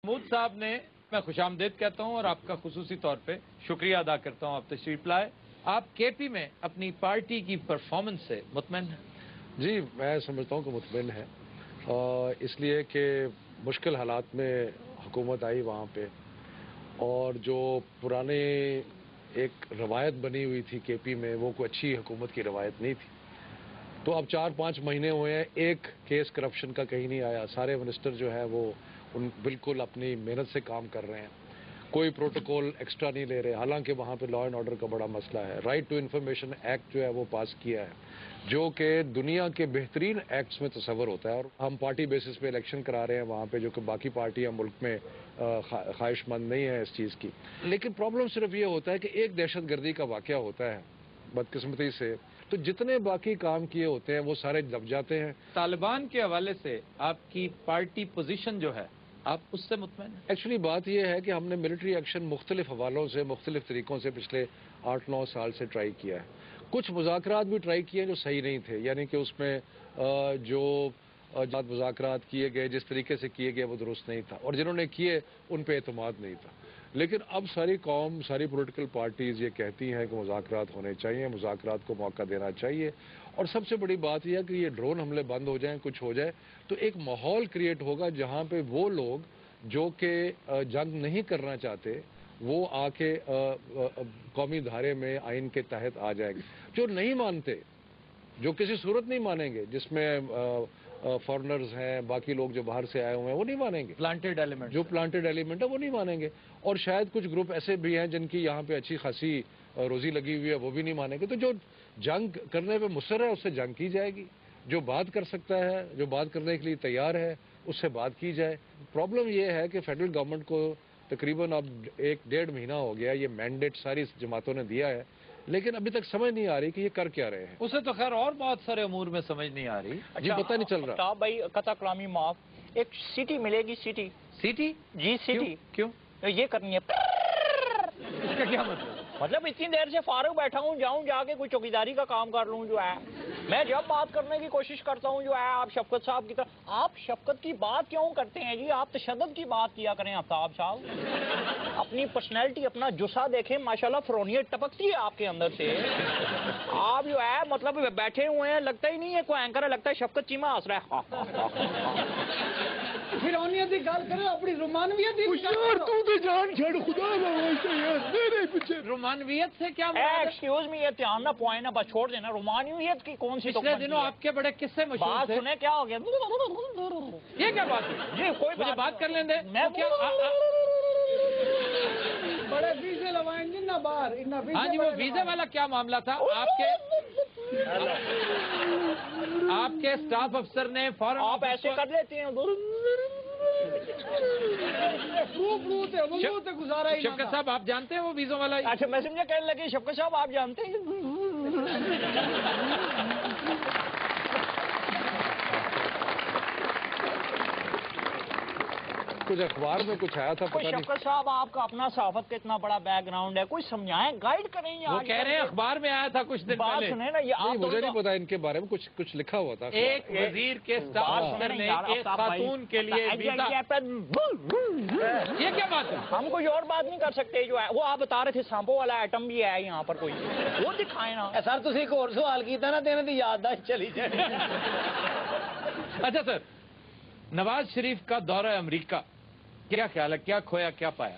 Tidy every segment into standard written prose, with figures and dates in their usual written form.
محمود صاحب نے میں خوش آمدید کہتا ہوں اور آپ کا خصوصی طور پہ شکریہ ادا کرتا ہوں، آپ تشریف لائے۔ آپ کے پی میں اپنی پارٹی کی پرفارمنس سے مطمئن ہیں؟ جی میں سمجھتا ہوں کہ مطمئن ہے، اس لیے کہ مشکل حالات میں حکومت آئی وہاں پہ، اور جو پرانے ایک روایت بنی ہوئی تھی کے پی میں وہ کوئی اچھی حکومت کی روایت نہیں تھی۔ تو اب 4-5 مہینے ہوئے ہیں، ایک کیس کرپشن کا کہیں نہیں آیا، سارے منسٹر جو ہے وہ بالکل اپنی محنت سے کام کر رہے ہیں، کوئی پروٹوکول ایکسٹرا نہیں لے رہے، حالانکہ وہاں پہ لا اینڈ آرڈر کا بڑا مسئلہ ہے۔ رائٹ ٹو انفارمیشن ایکٹ جو ہے وہ پاس کیا ہے، جو کہ دنیا کے بہترین ایکٹس میں تصور ہوتا ہے، اور ہم پارٹی بیسس پہ الیکشن کرا رہے ہیں وہاں پہ، جو کہ باقی پارٹیاں ملک میں خواہش مند نہیں ہیں اس چیز کی۔ لیکن پرابلم صرف یہ ہوتا ہے کہ ایک دہشت گردی کا واقعہ ہوتا ہے بدقسمتی سے، تو جتنے باقی کام کیے ہوتے ہیں وہ سارے دب جاتے ہیں۔ طالبان کے حوالے سے آپ کی پارٹی پوزیشن جو ہے آپ اس سے مطمئن ہیں؟ ایکچولی بات یہ ہے کہ ہم نے ملٹری ایکشن مختلف حوالوں سے مختلف طریقوں سے پچھلے 8-9 سال سے ٹرائی کیا ہے۔ کچھ مذاکرات بھی ٹرائی کیے جو صحیح نہیں تھے، یعنی کہ اس میں جو مذاکرات کیے گئے جس طریقے سے کیے گئے وہ درست نہیں تھا، اور جنہوں نے کیے ان پہ اعتماد نہیں تھا۔ لیکن اب ساری قوم، ساری پولیٹیکل پارٹیز یہ کہتی ہیں کہ مذاکرات ہونے چاہیے، مذاکرات کو موقع دینا چاہیے، اور سب سے بڑی بات یہ ہے کہ یہ ڈرون حملے بند ہو جائیں، کچھ ہو جائے تو ایک ماحول کریٹ ہوگا جہاں پہ وہ لوگ جو کہ جنگ نہیں کرنا چاہتے وہ آ کے قومی دھارے میں آئین کے تحت آ جائیں گے۔ جو نہیں مانتے، جو کسی صورت نہیں مانیں گے، جس میں فارنرز ہیں، باقی لوگ جو باہر سے آئے ہوئے ہیں وہ نہیں مانیں گے، پلانٹڈ ایلیمنٹ، جو پلانٹڈ ایلیمنٹ ہے وہ نہیں مانیں گے، اور شاید کچھ گروپ ایسے بھی ہیں جن کی یہاں پہ اچھی خاصی روزی لگی ہوئی ہے وہ بھی نہیں مانیں گے۔ تو جو جنگ کرنے پہ مصر ہے اس سے جنگ کی جائے گی، جو بات کر سکتا ہے، جو بات کرنے کے لیے تیار ہے اس سے بات کی جائے۔ پرابلم یہ ہے کہ فیڈرل گورنمنٹ کو تقریباً اب 1-1.5 مہینہ ہو گیا، یہ مینڈیٹ ساری جماعتوں نے دیا ہے، لیکن ابھی تک سمجھ نہیں آ رہی کہ یہ کر کیا رہے ہیں۔ اسے تو خیر اور بہت سارے امور میں سمجھ نہیں آ رہی، جی پتہ نہیں چل رہا۔ صاحب بھائی قطع کلامی معاف، ایک سٹی ملے گی، سٹی جی سٹی کیوں یہ کرنی ہے، اس کا کیا مطلب اتنی دیر سے فارغ بیٹھا ہوں، جاؤں جا کے کوئی چوکیداری کا کام کر لوں جو ہے۔ میں جب بات کرنے کی کوشش کرتا ہوں جو ہے آپ شفقت صاحب کی طرح، آپ شفقت کی بات کیوں کرتے ہیں جی؟ آپ تشدد کی بات کیا کریں آفتاب صاحب، اپنی پرسنالٹی، اپنا جسا دیکھیں، ماشاءاللہ فرونیت ٹپکتی ہے آپ کے اندر سے۔ آپ جو ہے مطلب بیٹھے ہوئے ہیں، لگتا ہی نہیں ہے کوئی اینکر ہے، لگتا ہے شفقت چیمہ ہنس رہا ہے۔ فرونیت کی گل کرو، اپنی رومانویت رومانویت سے کیا ایکسکیوز می، یہ دھیان نہ پوائنٹ نہ بس چھوڑ دینا، رومانویت کی کون سی؟ پچھلے دنوں آپ کے بڑے قصے مشہور بات تھے، سنیں کیا ہو گیا؟ یہ کیا بات ہے؟ جی کوئی مجھے بات کر لیں دے۔ میں بڑے ویزے لوائیں گے نہ باہر۔ ہاں جی، وہ ویزے والا کیا معاملہ تھا؟ آپ کے اسٹاف افسر نے فوراً آپ ایسے کر لیتے ہیں، شفقت صاحب آپ جانتے ہیں وہ ویزوں والا؟ اچھا میں سمجھا کہنے لگے شفقت صاحب آپ جانتے ہیں۔ کچھ اخبار میں کچھ آیا تھا پتہ نہیں۔ شفقت صاحب آپ کا اپنا صحافت کا اتنا بڑا بیک گراؤنڈ ہے، کوئی سمجھائیں، گائیڈ کریں۔ وہ کہہ رہے ہیں اخبار میں آیا تھا کچھ دن بات پہلے۔ سنیں نا، یہ مجھے نہیں پتا ان کے بارے میں، کچھ لکھا ہوا تھا۔ ایک وزیر کے اسٹاف افسر نے ایک خاتون کے لیے ویزا، یہ کیا بات ہے؟ ہم کوئی اور بات نہیں کر سکتے جو ہے، وہ آپ بتا رہے تھے سانپو والا آئٹم بھی ہے یہاں پر، کوئی وہ دکھائیں نا سر۔ تسی ایک اور سوال کیتا نا، تیرے دی یادداشت چلی جائے۔ اچھا سر، نواز شریف کا دورہ امریکہ، کیا خیال ہے، کیا کھویا کیا پایا؟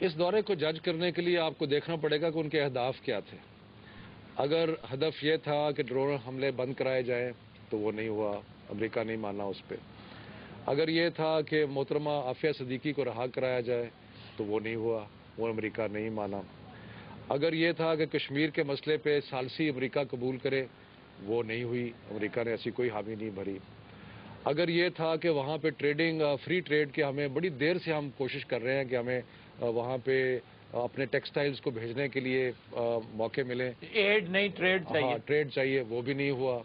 اس دورے کو جج کرنے کے لیے آپ کو دیکھنا پڑے گا کہ ان کے اہداف کیا تھے۔ اگر ہدف یہ تھا کہ ڈرون حملے بند کرائے جائیں تو وہ نہیں ہوا، امریکہ نہیں مانا اس پہ۔ اگر یہ تھا کہ محترمہ عافیہ صدیقی کو رہا کرایا جائے تو وہ نہیں ہوا، وہ امریکہ نہیں مانا۔ اگر یہ تھا کہ کشمیر کے مسئلے پہ ثالثی امریکہ قبول کرے، وہ نہیں ہوئی، امریکہ نے ایسی کوئی حامی نہیں بھری۔ اگر یہ تھا کہ وہاں پہ ٹریڈنگ، فری ٹریڈ کے، ہمیں بڑی دیر سے ہم کوشش کر رہے ہیں کہ ہمیں وہاں پہ اپنے ٹیکسٹائلز کو بھیجنے کے لیے موقع ملیں، ایڈ نہیں ٹریڈ چاہیے۔ ہاں ٹریڈ چاہیے، وہ بھی نہیں ہوا۔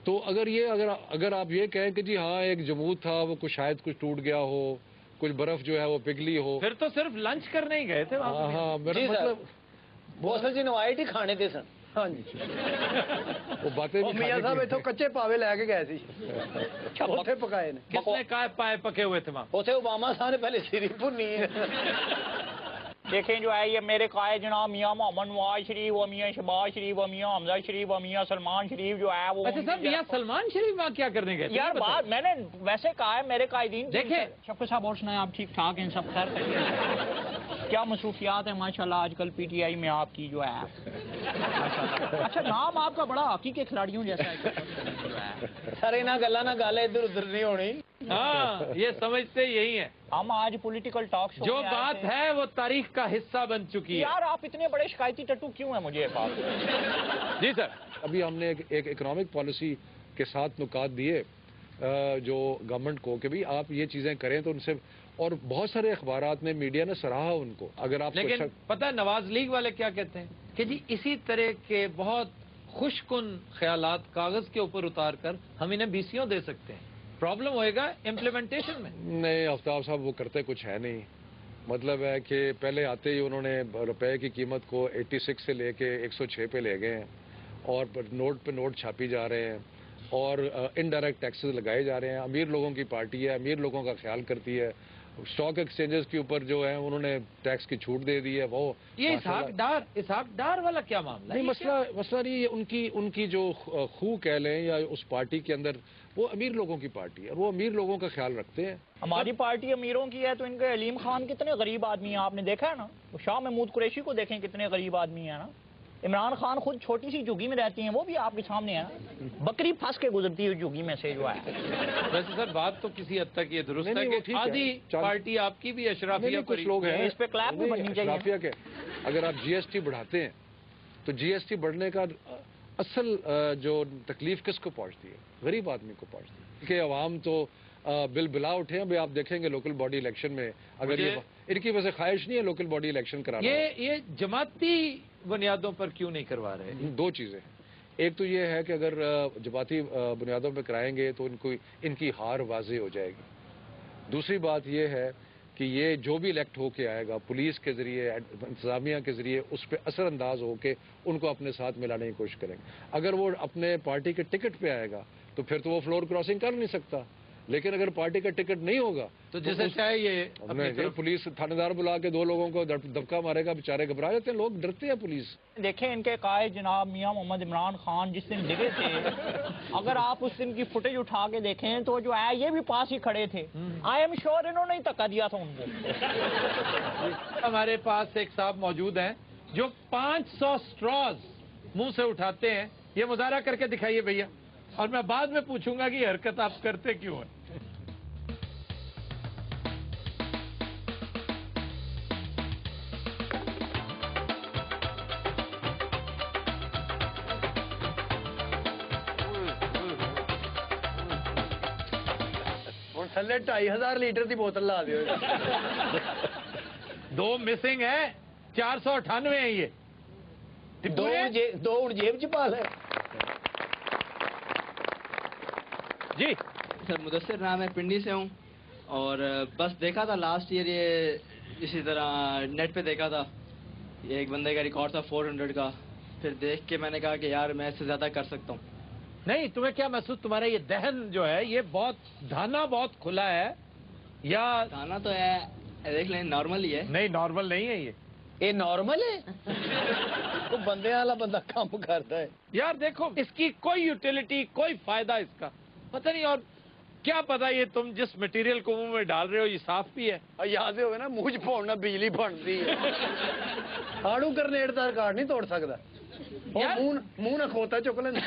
تو اگر آپ یہ کہیں کہ جی ہاں ایک جمود تھا، وہ شاید کچھ ٹوٹ گیا ہو، کچھ برف جو ہے وہ پگھلی ہو، پھر تو صرف لنچ کرنے ہی گئے تھے وہاں۔ ہاں میرا مطلب بوسل جی نوائٹ ہی کھانے دے سن۔ ہاں جی وہ باتیں بھی میاں صاحب اتوں کچے پاوے لے کے گئے سی اوتھے پکائے نے کس نے کہا پائے پکے ہوئے تھے وہاں؟ اوتھے اوباما صاحب نے پہلے سیری بھنی ہے دیکھیں جو ہے یہ میرے قائد جناب میاں محمد نواز شریف و میاں شہباز شریف و میاں حمزہ شریف و میاں سلمان شریف جو ہے وہ اچھا صاحب میاں سلمان شریف وہاں کیا کرنے گئے تھے؟ یار بات میں نے ویسے کہا ہے میرے قائدین دیکھیں شفقت صاحب اور سنائیں آپ ٹھیک ٹھاک ہیں سب خیر کیا مصروفیات ہیں ماشاءاللہ آج کل پی ٹی آئی میں آپ کی جو ہے اچھا نام آپ کا بڑا ہاکی کے کھلاڑیوں جیسا ہے سر انہاں گلاں نہ گل ادھر ادھر نہیں ہونی ہاں یہ سمجھتے یہی ہیں ہم آج پولیٹیکل ٹاک شو جو بات ہے وہ تاریخ کا حصہ بن چکی ہے. یار آپ اتنے بڑے شکایتی ٹٹو کیوں ہیں مجھے بات جی سر ابھی ہم نے ایک اکنامک پالیسی کے ساتھ نکات دیے جو گورنمنٹ کو کہ بھی آپ یہ چیزیں کریں تو ان سے اور بہت سارے اخبارات نے میڈیا نے سراہا ان کو. اگر آپ لیکن پتہ ہے نواز لیگ والے کیا کہتے ہیں کہ جی اسی طرح کے بہت خوش کن خیالات کاغذ کے اوپر اتار کر ہم انہیں بیسیوں دے سکتے ہیں. پرابلم ہوئے گا امپلیمنٹیشن میں. نہیں آفتاب صاحب وہ کرتے کچھ ہے نہیں. مطلب ہے کہ پہلے آتے ہی انہوں نے روپے کی قیمت کو 86 سے لے کے 106 پہ لے گئے ہیں اور نوٹ پہ نوٹ چھاپی جا رہے ہیں اور انڈائریکٹ ٹیکسز لگائے جا رہے ہیں. امیر لوگوں کی پارٹی ہے, امیر لوگوں کا خیال کرتی ہے. اسٹاک ایکسچینجز کے اوپر جو ہے انہوں نے ٹیکس کی چھوٹ دے دی ہے. وہ یہ اسحاق ڈار والا کیا معاملہ ہے؟ نہیں مسئلہ نہیں یہ ان کی جو خو کہہ لیں یا اس پارٹی کے اندر وہ امیر لوگوں کی پارٹی ہے اور وہ امیر لوگوں کا خیال رکھتے ہیں. ہماری پارٹی امیروں کی ہے تو ان کے علیم خان کتنے غریب آدمی ہیں آپ نے دیکھا ہے نا. شاہ محمود قریشی کو دیکھیں کتنے غریب آدمی ہیں نا. عمران خان خود چھوٹی سی جھگی میں رہتی ہیں وہ بھی آپ کے سامنے ہے نا. بکری پھنس کے گزرتی ہے جھگی میں سے جو ہے. ویسے سر بات تو کسی حد تک یہ درست ہے کہ آدھی پارٹی آپ کی بھی اشرافیہ کچھ لوگ ہیں اس پہ کلیپ بھی بننی چاہیے. اشرافیہ کے اگر آپ جی ایس ٹی بڑھاتے ہیں تو جی ایس ٹی بڑھنے کا اصل جو تکلیف کس کو پہنچتی ہے؟ غریب آدمی کو پہنچتی ہے کہ عوام تو بل بلا اٹھے ہیں. آپ دیکھیں گے لوکل باڈی الیکشن میں اگر یہ ان کی وجہ خواہش نہیں ہے لوکل باڈی الیکشن کرانا. یہ جماعتی بنیادوں پر کیوں نہیں کروا رہے؟ دو چیزیں. ایک تو یہ ہے کہ اگر جماعتی بنیادوں پہ کرائیں گے تو ان کی ہار واضح ہو جائے گی. دوسری بات یہ ہے کہ یہ جو بھی الیکٹ ہو کے آئے گا پولیس کے ذریعے انتظامیہ کے ذریعے اس پہ اثر انداز ہو کے ان کو اپنے ساتھ ملانے کی کوشش کریں گے. اگر وہ اپنے پارٹی کے ٹکٹ پہ آئے گا تو پھر تو وہ فلور کراسنگ کر نہیں سکتا. لیکن اگر پارٹی کا ٹکٹ نہیں ہوگا تو جیسے چاہے یہ پولیس تھانے دار بلا کے 2 لوگوں کو دبکا مارے گا, بےچارے گھبرا جاتے ہیں, لوگ ڈرتے ہیں پولیس. دیکھیں ان کے قائد جناب میاں محمد عمران خان جس دن ڈگے تھے اگر آپ اس دن کی فوٹیج اٹھا کے دیکھیں تو جو ہے یہ بھی پاس ہی کھڑے تھے. آئی ایم شیور انہوں نے ہی دھکا دیا تھا ان کو. ہمارے پاس ایک صاحب موجود ہیں جو 500 سٹراز منہ سے اٹھاتے ہیں. یہ مظاہرہ کر کے دکھائیے بھیا, اور میں بعد میں پوچھوں گا کہ یہ حرکت آپ کرتے کیوں ہیں. تھلے 2500 لیٹر کی بوتل لا دیو. 2 مسنگ ہیں, 498 ہیں یہ. دو ہوں جیب چ پا لے. جی سر مدثر نام ہے, پنڈی سے ہوں اور بس دیکھا تھا لاسٹ ایئر یہ اسی طرح نیٹ پہ دیکھا تھا یہ ایک بندے کا ریکارڈ تھا 400 کا. پھر دیکھ کے میں نے کہا کہ یار میں اس سے زیادہ کر سکتا ہوں. نہیں تمہیں کیا محسوس, تمہارا یہ دہن جو ہے یہ بہت دھانا بہت کھلا ہے یا کھانا تو ہے دیکھ لیں نارمل ہی ہے؟ نہیں نارمل نہیں ہے یہ نارمل ہے. تو بندے والا بندہ کام کرتا ہے یار. دیکھو اس کی کوئی یوٹیلیٹی کوئی فائدہ اس کا پتہ نہیں. اور کیا پتا یہ تم جس مٹیریل کو منہ میں ڈال رہے ہو یہ صاف بھی ہے. یاد ہوگا نا منہ چ پاؤنا بجلی بنتی ہے. آڑو گرنیڈ کا ریکارڈ نہیں توڑ سکتا. منہ نہ کھوتا چک لینا.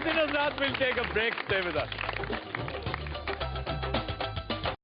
حضرات ملتے ہیں کہ بریک. Stay with us.